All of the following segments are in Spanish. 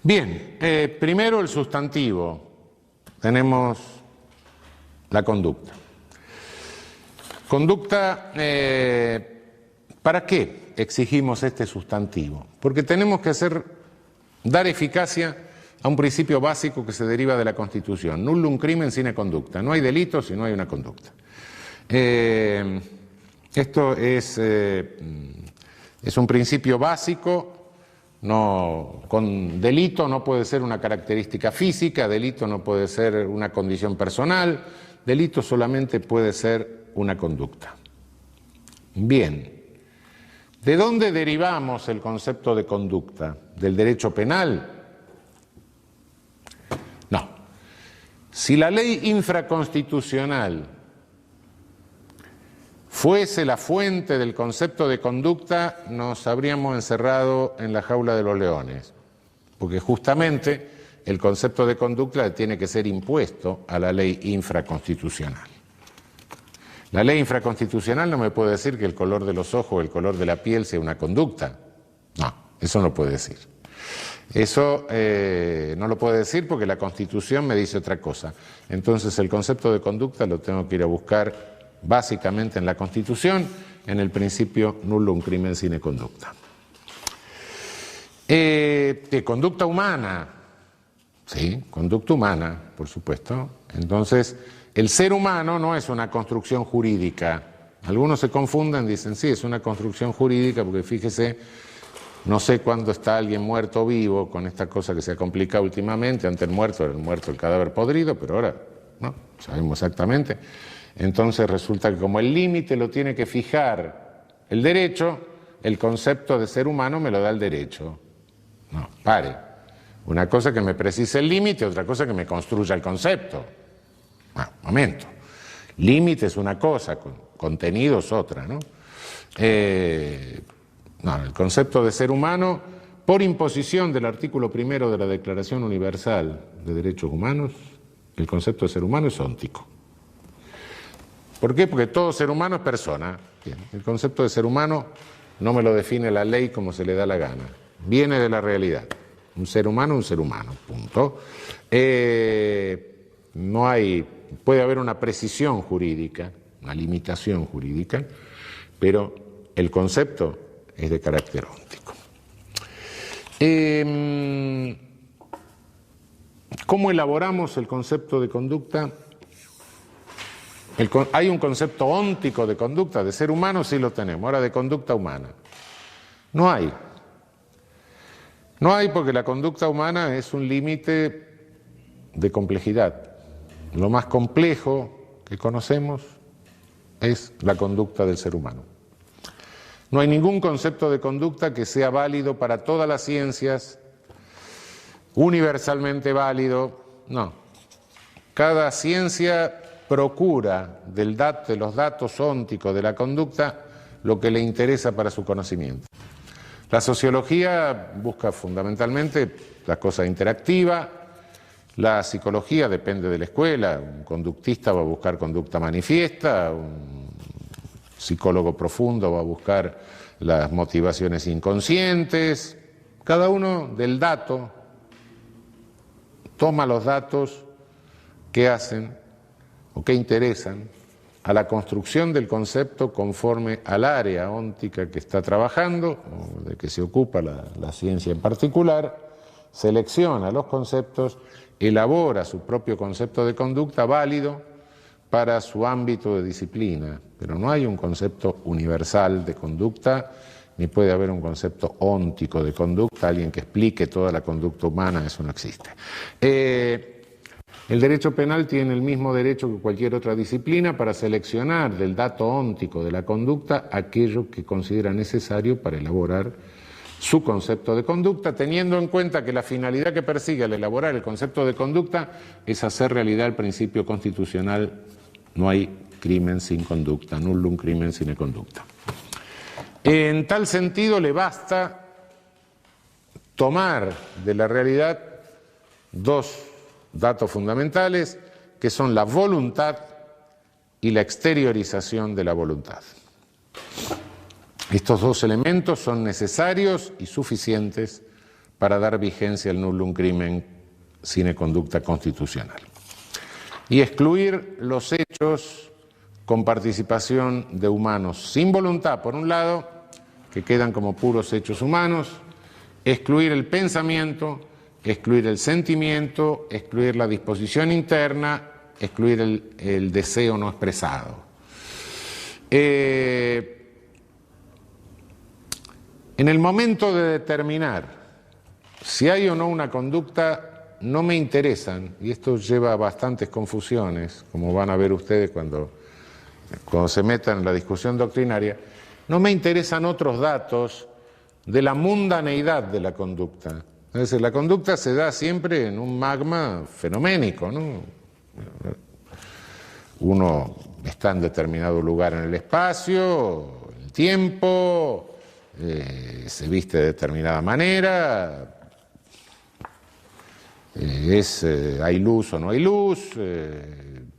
Bien, primero el sustantivo. Tenemos la conducta. Conducta, ¿para qué exigimos este sustantivo? Porque tenemos que dar eficacia a un principio básico que se deriva de la Constitución. Nullum crimen sine conducta. No hay delito si no hay una conducta. Esto es un principio básico. Con delito no puede ser una característica física, delito no puede ser una condición personal, delito solamente puede ser una conducta. Bien, ¿de dónde derivamos el concepto de conducta? ¿Del derecho penal? No. Si la ley infraconstitucional fuese la fuente del concepto de conducta, nos habríamos encerrado en la jaula de los leones, porque justamente el concepto de conducta tiene que ser impuesto a la ley infraconstitucional. La ley infraconstitucional no me puede decir que el color de los ojos o el color de la piel sea una conducta. No, eso no puede decir. Eso no lo puede decir porque la Constitución me dice otra cosa. Entonces el concepto de conducta lo tengo que ir a buscar básicamente en la Constitución, en el principio nullum crimen sine conducta. Conducta humana, sí, conducta humana, por supuesto. Entonces, el ser humano no es una construcción jurídica. Algunos se confunden, dicen, sí, es una construcción jurídica, porque fíjese, no sé cuándo está alguien muerto o vivo, con esta cosa que se ha complicado últimamente. Antes el muerto era el muerto, el cadáver podrido, pero ahora no, sabemos exactamente. Entonces resulta que como el límite lo tiene que fijar el derecho, el concepto de ser humano me lo da el derecho. No, pare. Una cosa que me precise el límite, otra cosa que me construya el concepto. Momento. Límite es una cosa, contenido es otra, ¿no? El concepto de ser humano, por imposición del artículo 1 de la Declaración Universal de Derechos Humanos, el concepto de ser humano es óntico. ¿Por qué? Porque todo ser humano es persona. Bien. El concepto de ser humano no me lo define la ley como se le da la gana. Viene de la realidad. Un ser humano, punto. Puede haber una precisión jurídica, una limitación jurídica, pero el concepto es de carácter óntico. ¿Cómo elaboramos el concepto de conducta? Hay un concepto óntico de conducta, de ser humano sí lo tenemos, ahora de conducta humana. No hay. No hay porque la conducta humana es un límite de complejidad. Lo más complejo que conocemos es la conducta del ser humano. No hay ningún concepto de conducta que sea válido para todas las ciencias, universalmente válido, no. Cada ciencia procura de los datos ónticos de la conducta lo que le interesa para su conocimiento. La sociología busca fundamentalmente la cosa interactiva, la psicología depende de la escuela, un conductista va a buscar conducta manifiesta, un psicólogo profundo va a buscar las motivaciones inconscientes, cada uno del dato toma los datos que hacen o que interesan a la construcción del concepto conforme al área óntica que está trabajando, o de que se ocupa la ciencia en particular, selecciona los conceptos, elabora su propio concepto de conducta válido para su ámbito de disciplina, pero no hay un concepto universal de conducta, ni puede haber un concepto óntico de conducta, alguien que explique toda la conducta humana, eso no existe. El derecho penal tiene el mismo derecho que cualquier otra disciplina para seleccionar del dato óntico de la conducta aquello que considera necesario para elaborar su concepto de conducta, teniendo en cuenta que la finalidad que persigue al elaborar el concepto de conducta es hacer realidad el principio constitucional: no hay crimen sin conducta, nullum crimen sine conducta. En tal sentido le basta tomar de la realidad dos datos fundamentales, que son la voluntad y la exteriorización de la voluntad. Estos dos elementos son necesarios y suficientes para dar vigencia al nullum crimen sine conducta constitucional. Y excluir los hechos con participación de humanos sin voluntad, por un lado, que quedan como puros hechos humanos, excluir el pensamiento, excluir el sentimiento, excluir la disposición interna, excluir el deseo no expresado. En el momento de determinar si hay o no una conducta, no me interesan, y esto lleva a bastantes confusiones, como van a ver ustedes cuando se metan en la discusión doctrinaria, no me interesan otros datos de la mundaneidad de la conducta. Es decir, la conducta se da siempre en un magma fenoménico, ¿no? Uno está en determinado lugar en el espacio, el tiempo, se viste de determinada manera, hay luz o no hay luz, en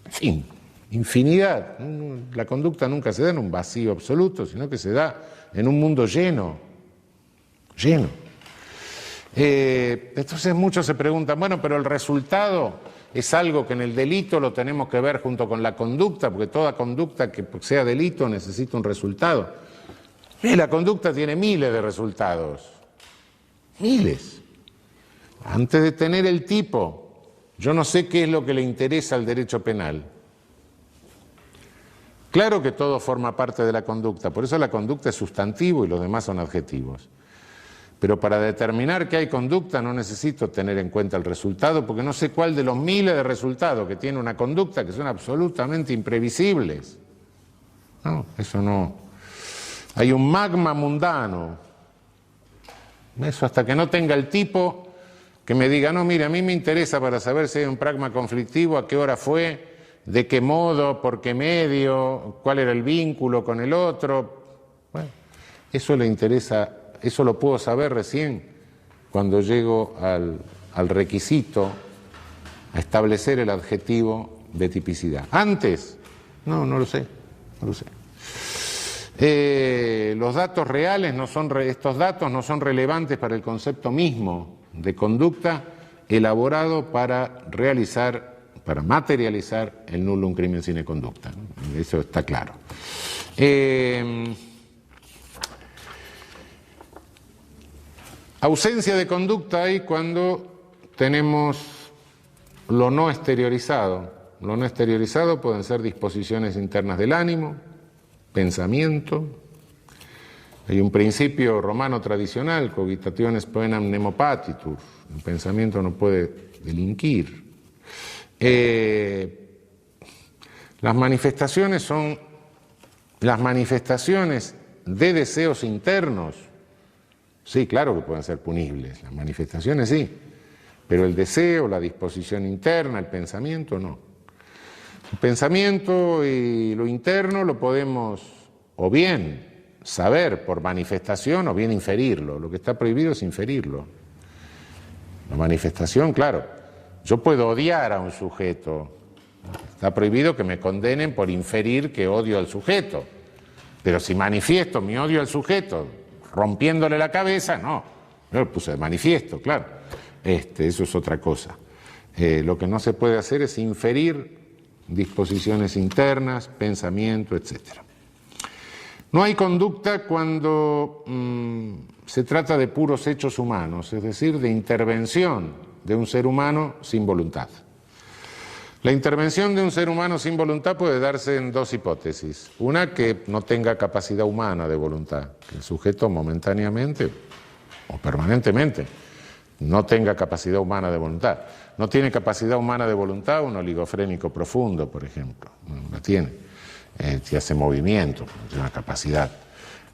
fin, infinidad. La conducta nunca se da en un vacío absoluto, sino que se da en un mundo lleno. Entonces muchos se preguntan, bueno, pero el resultado es algo que en el delito lo tenemos que ver junto con la conducta, porque toda conducta que sea delito necesita un resultado. Y la conducta tiene miles de resultados, miles. Antes de tener el tipo, yo no sé qué es lo que le interesa al derecho penal. Claro que todo forma parte de la conducta, por eso la conducta es sustantivo y los demás son adjetivos. Pero para determinar que hay conducta no necesito tener en cuenta el resultado, porque no sé cuál de los miles de resultados que tiene una conducta que son absolutamente imprevisibles. No, eso no. Hay un magma mundano. Eso hasta que no tenga el tipo que me diga, no, mire, a mí me interesa para saber si hay un pragma conflictivo, a qué hora fue, de qué modo, por qué medio, cuál era el vínculo con el otro. Bueno, eso le interesa, eso lo puedo saber recién cuando llego al requisito, a establecer el adjetivo de tipicidad. Antes, no lo sé. Los datos reales estos datos no son relevantes para el concepto mismo de conducta elaborado para materializar el nullum crimen sine conducta. Eso está claro. Ausencia de conducta hay cuando tenemos lo no exteriorizado. Lo no exteriorizado pueden ser disposiciones internas del ánimo, pensamiento. Hay un principio romano tradicional, cogitationes poenam nemo patitur, el pensamiento no puede delinquir. Las manifestaciones son las manifestaciones de deseos internos. Sí, claro que pueden ser punibles, las manifestaciones sí, pero el deseo, la disposición interna, el pensamiento no. El pensamiento y lo interno lo podemos o bien saber por manifestación o bien inferirlo. Lo que está prohibido es inferirlo. La manifestación, claro, yo puedo odiar a un sujeto. Está prohibido que me condenen por inferir que odio al sujeto. Pero si manifiesto mi odio al sujeto rompiéndole la cabeza, no. Yo lo puse de manifiesto, claro. Eso es otra cosa. Lo que no se puede hacer es inferir disposiciones internas, pensamiento, etcétera. No hay conducta cuando se trata de puros hechos humanos, es decir, de intervención de un ser humano sin voluntad. La intervención de un ser humano sin voluntad puede darse en dos hipótesis. Una, que no tenga capacidad humana de voluntad, que el sujeto momentáneamente o permanentemente no tenga capacidad humana de voluntad. No tiene capacidad humana de voluntad un oligofrénico profundo, por ejemplo, no la tiene. Si hace movimiento, tiene una capacidad.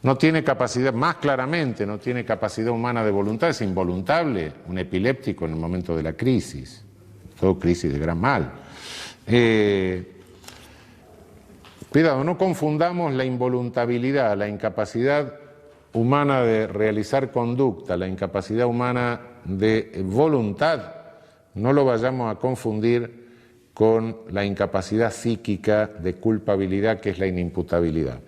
No tiene capacidad, más claramente, no tiene capacidad humana de voluntad, es involuntable, un epiléptico en el momento de la crisis, todo crisis de gran mal. Cuidado, no confundamos la involuntabilidad, la incapacidad humana de realizar conducta, la incapacidad humana de voluntad, no lo vayamos a confundir con la incapacidad psíquica de culpabilidad, que es la inimputabilidad.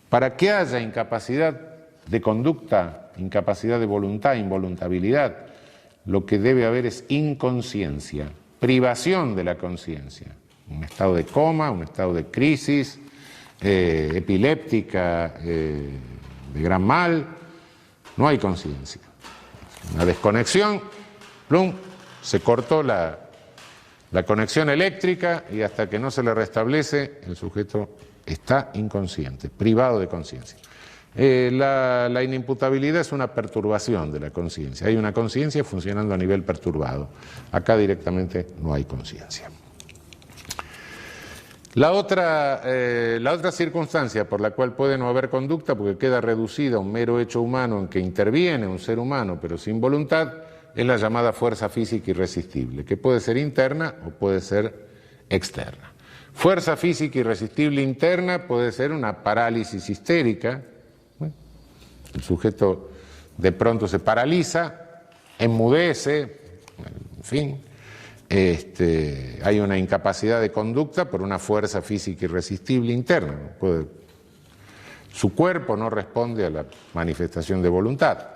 Para que haya incapacidad de conducta, incapacidad de voluntad, involuntabilidad, lo que debe haber es inconsciencia, privación de la conciencia, un estado de coma, un estado de crisis epiléptica, de gran mal, no hay conciencia. Una desconexión, plum, se cortó la conexión eléctrica y hasta que no se le restablece, el sujeto está inconsciente, privado de conciencia. La inimputabilidad es una perturbación de la conciencia. Hay una conciencia funcionando a nivel perturbado. Acá directamente no hay conciencia. La otra circunstancia por la cual puede no haber conducta, porque queda reducida a un mero hecho humano en que interviene un ser humano pero sin voluntad, es la llamada fuerza física irresistible, que puede ser interna o puede ser externa. Fuerza física irresistible interna puede ser una parálisis histérica. El sujeto de pronto se paraliza, enmudece, en fin. Hay una incapacidad de conducta por una fuerza física irresistible interna. Su cuerpo no responde a la manifestación de voluntad.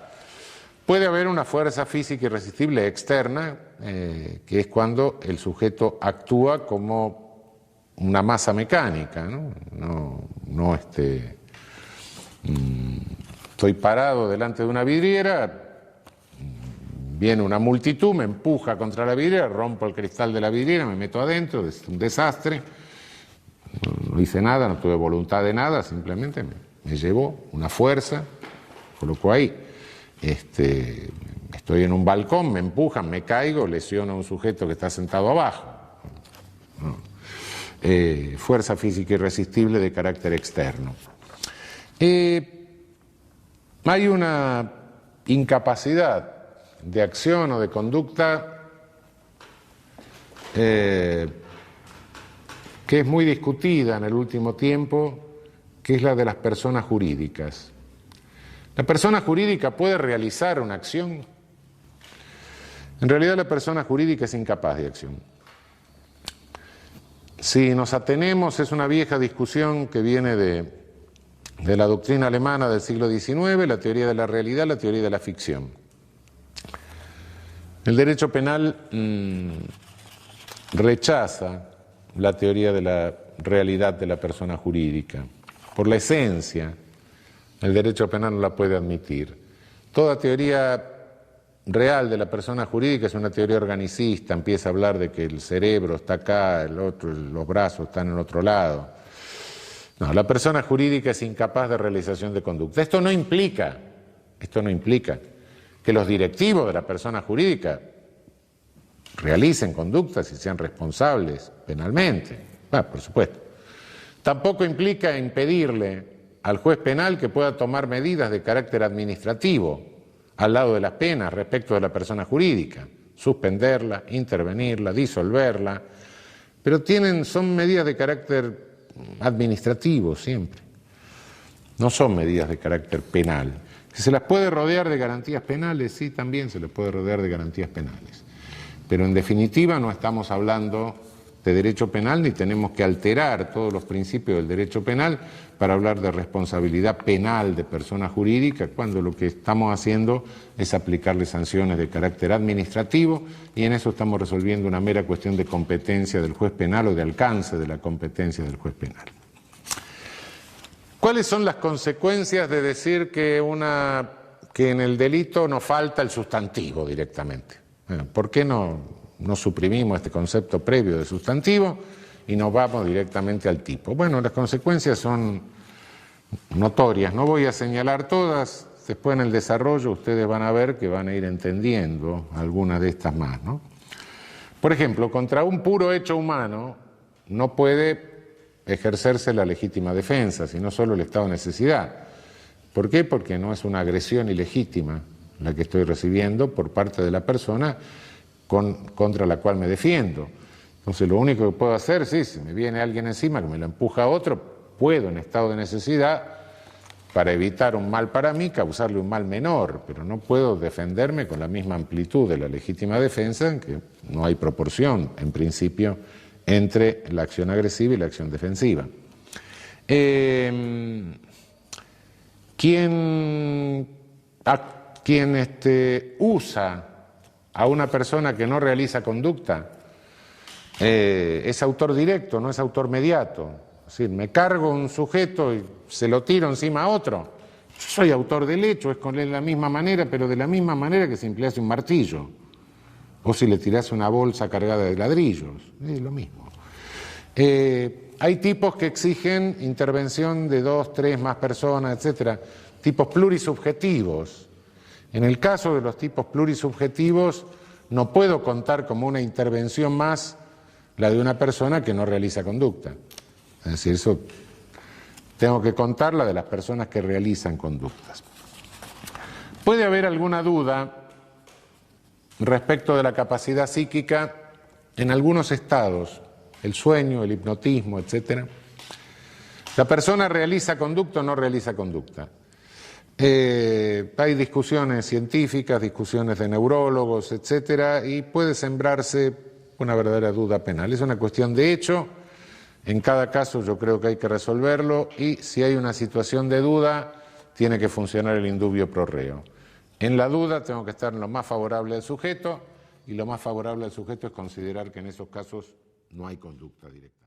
Puede haber una fuerza física irresistible externa, que es cuando el sujeto actúa como una masa mecánica, ¿no? Estoy parado delante de una vidriera, viene una multitud, me empuja contra la vidriera, rompo el cristal de la vidriera, me meto adentro, es un desastre, no hice nada, no tuve voluntad de nada, simplemente me llevó una fuerza, colocó ahí. Estoy en un balcón, me empujan, me caigo, lesiono a un sujeto que está sentado abajo. Fuerza física irresistible de carácter externo. Hay una incapacidad de acción o de conducta que es muy discutida en el último tiempo, que es la de las personas jurídicas. ¿La persona jurídica puede realizar una acción? En realidad la persona jurídica es incapaz de acción. Si nos atenemos, es una vieja discusión que viene de la doctrina alemana del siglo XIX, la teoría de la realidad, la teoría de la ficción. El derecho penal rechaza la teoría de la realidad de la persona jurídica. Por la esencia, el derecho penal no la puede admitir. Toda teoría real de la persona jurídica es una teoría organicista, empieza a hablar de que el cerebro está acá, los brazos están en otro lado. No, la persona jurídica es incapaz de realización de conducta. Esto no implica que los directivos de la persona jurídica realicen conductas y sean responsables penalmente. Por supuesto. Tampoco implica impedirle al juez penal que pueda tomar medidas de carácter administrativo al lado de las penas respecto de la persona jurídica, suspenderla, intervenirla, disolverla, pero son medidas de carácter administrativo siempre, no son medidas de carácter penal. Si se las puede rodear de garantías penales, sí, también se les puede rodear de garantías penales, pero en definitiva no estamos hablando de derecho penal ni tenemos que alterar todos los principios del derecho penal para hablar de responsabilidad penal de persona jurídica, cuando lo que estamos haciendo es aplicarle sanciones de carácter administrativo y en eso estamos resolviendo una mera cuestión de competencia del juez penal o de alcance de la competencia del juez penal. ¿Cuáles son las consecuencias de decir que en el delito nos falta el sustantivo directamente? ¿Por qué no suprimimos este concepto previo de sustantivo y nos vamos directamente al tipo? Bueno, las consecuencias son notorias, no voy a señalar todas, después en el desarrollo ustedes van a ver que van a ir entendiendo algunas de estas más, ¿no? Por ejemplo, contra un puro hecho humano no puede ejercerse la legítima defensa, sino solo el estado de necesidad. ¿Por qué? Porque no es una agresión ilegítima la que estoy recibiendo por parte de la persona contra la cual me defiendo. Entonces lo único que puedo hacer, si me viene alguien encima que me lo empuja a otro, puedo en estado de necesidad, para evitar un mal para mí, causarle un mal menor, pero no puedo defenderme con la misma amplitud de la legítima defensa, en que no hay proporción, en principio, entre la acción agresiva y la acción defensiva. ¿Quién a quien usa a una persona que no realiza conducta, es autor directo, no es autor mediato. Es decir, me cargo un sujeto y se lo tiro encima a otro. Yo soy autor del hecho, es con él de la misma manera, pero de la misma manera que si emplease un martillo. O si le tirase una bolsa cargada de ladrillos. Es lo mismo. Hay tipos que exigen intervención de 2, 3 más personas, etcétera. Tipos plurisubjetivos. En el caso de los tipos plurisubjetivos, no puedo contar como una intervención más la de una persona que no realiza conducta. Es decir, eso tengo que contar la de las personas que realizan conductas. Puede haber alguna duda respecto de la capacidad psíquica en algunos estados, el sueño, el hipnotismo, etc. ¿La persona realiza conducta o no realiza conducta? Hay discusiones científicas, discusiones de neurólogos, etc. y puede sembrarse una verdadera duda penal. Es una cuestión de hecho, en cada caso yo creo que hay que resolverlo y si hay una situación de duda, tiene que funcionar el indubio pro reo. En la duda tengo que estar en lo más favorable del sujeto y lo más favorable del sujeto es considerar que en esos casos no hay conducta directa.